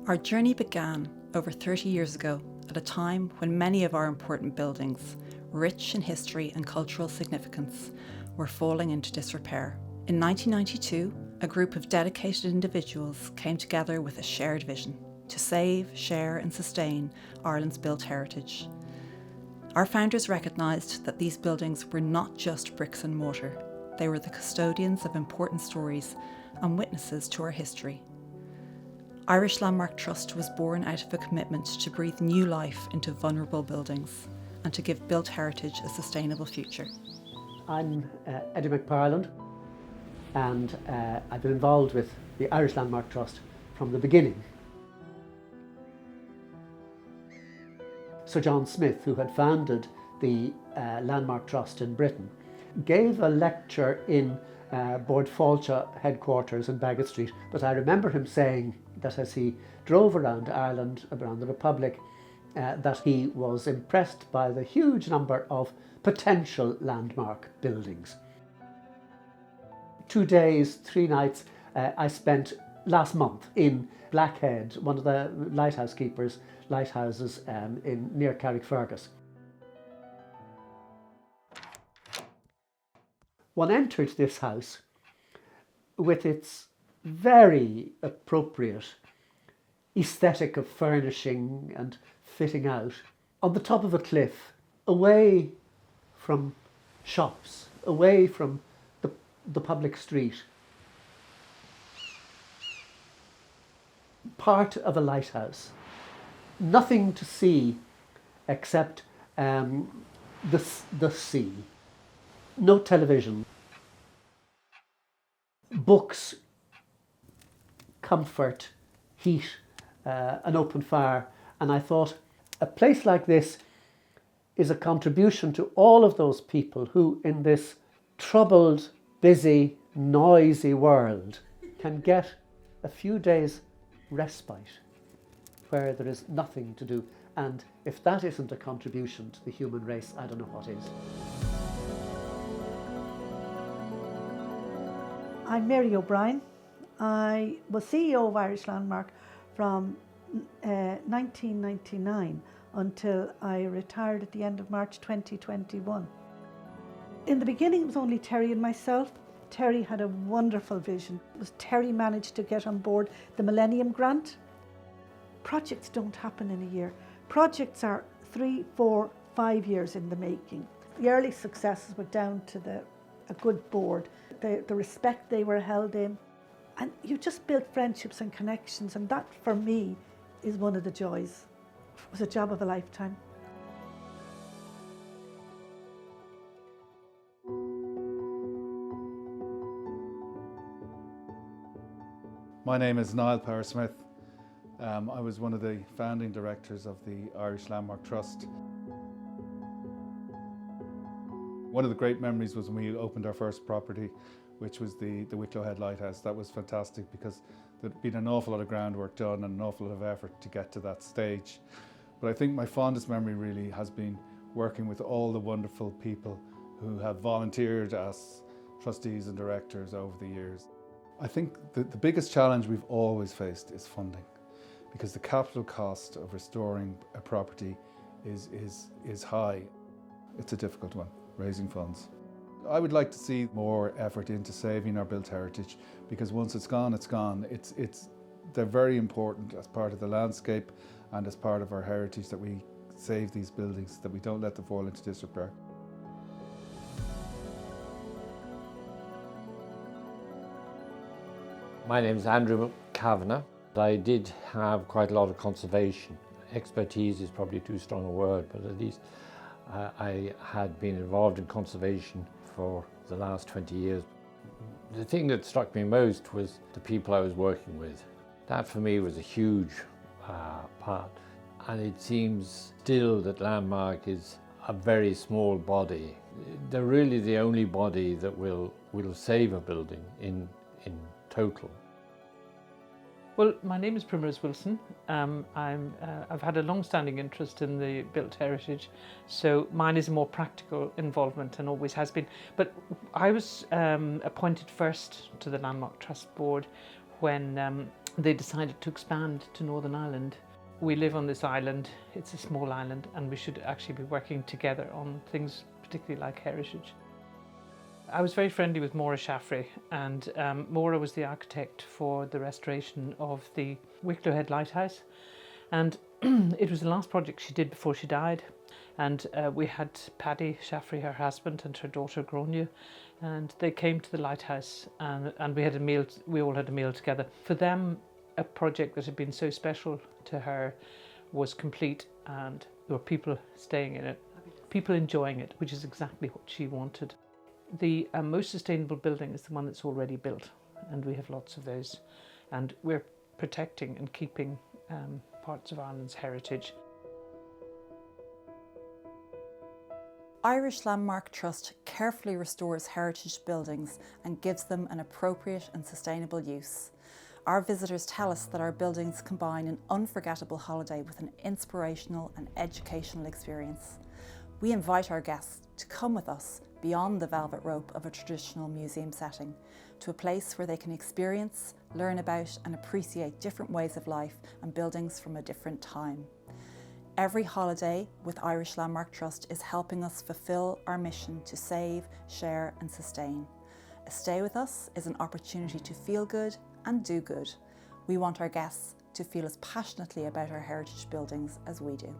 Our journey began over 30 years ago at a time when many of our important buildings, rich in history and cultural significance, were falling into disrepair. In 1992, a group of dedicated individuals came together with a shared vision to save, share and sustain Ireland's built heritage. Our founders recognised that these buildings were not just bricks and mortar, they were the custodians of important stories and witnesses to our history. Irish Landmark Trust was born out of a commitment to breathe new life into vulnerable buildings and to give built heritage a sustainable future. I'm Eddie McParland, and I've been involved with the Irish Landmark Trust from the beginning. Sir John Smith, who had founded the Landmark Trust in Britain, gave a lecture in Bord Fáilte headquarters in Baggot Street, but I remember him saying that as he drove around Ireland, around the Republic, that he was impressed by the huge number of potential landmark buildings. 2 days, 3 nights I spent last month in Blackhead, one of the lighthouse keepers' lighthouses near Carrickfergus. One entered this house with its very appropriate aesthetic of furnishing and fitting out on the top of a cliff, away from shops, away from the public street. Part of a lighthouse. Nothing to see except the sea. No television. Books, comfort, heat, an open fire. And I thought, a place like this is a contribution to all of those people who, in this troubled, busy, noisy world, can get a few days respite where there is nothing to do. And if that isn't a contribution to the human race, I don't know what is. I'm Mary O'Brien. I was CEO of Irish Landmark from 1999 until I retired at the end of March 2021. In the beginning it was only Terry and myself. Terry had a wonderful vision. Terry managed to get on board the Millennium Grant. Projects don't happen in a year. Projects are 3, 4, 5 years in the making. The early successes were down to a good board, the respect they were held in, and you just built friendships and connections, and that for me is one of the joys. It was a job of a lifetime. My name is Niall Power-Smith. I was one of the founding directors of the Irish Landmark Trust. One of the great memories was when we opened our first property, which was the Wicklow Head Lighthouse. That was fantastic because there'd been an awful lot of groundwork done and an awful lot of effort to get to that stage. But I think my fondest memory really has been working with all the wonderful people who have volunteered as trustees and directors over the years. I think the biggest challenge we've always faced is funding, because the capital cost of restoring a property is high. It's a difficult one, raising funds. I would like to see more effort into saving our built heritage, because once it's gone, it's gone. They're very important as part of the landscape and as part of our heritage that we save these buildings, that we don't let them fall into disrepair. My name is Andrew Kavanagh. I did have quite a lot of conservation. Expertise is probably too strong a word, but at least I had been involved in conservation for the last 20 years. The thing that struck me most was the people I was working with. That for me was a huge part. And it seems still that Landmark is a very small body. They're really the only body that will save a building in total. Well, my name is Primrose Wilson. I've had a long-standing interest in the built heritage, so mine is a more practical involvement and always has been. But I was appointed first to the Landmark Trust Board when they decided to expand to Northern Ireland. We live on this island, it's a small island, and we should actually be working together on things particularly like heritage. I was very friendly with Maura Shaffrey, and Maura was the architect for the restoration of the Wicklow Head Lighthouse, and it was the last project she did before she died. And we had Paddy Shaffrey, her husband, and her daughter Gráinne, and they came to the lighthouse, and we had a meal. We all had a meal together. For them, a project that had been so special to her was complete, and there were people staying in it, people enjoying it, which is exactly what she wanted. The most sustainable building is the one that's already built, and we have lots of those, and we're protecting and keeping parts of Ireland's heritage. Irish Landmark Trust carefully restores heritage buildings and gives them an appropriate and sustainable use. Our visitors tell us that our buildings combine an unforgettable holiday with an inspirational and educational experience. We invite our guests to come with us beyond the velvet rope of a traditional museum setting, to a place where they can experience, learn about and appreciate different ways of life and buildings from a different time. Every holiday with Irish Landmark Trust is helping us fulfil our mission to save, share and sustain. A stay with us is an opportunity to feel good and do good. We want our guests to feel as passionately about our heritage buildings as we do.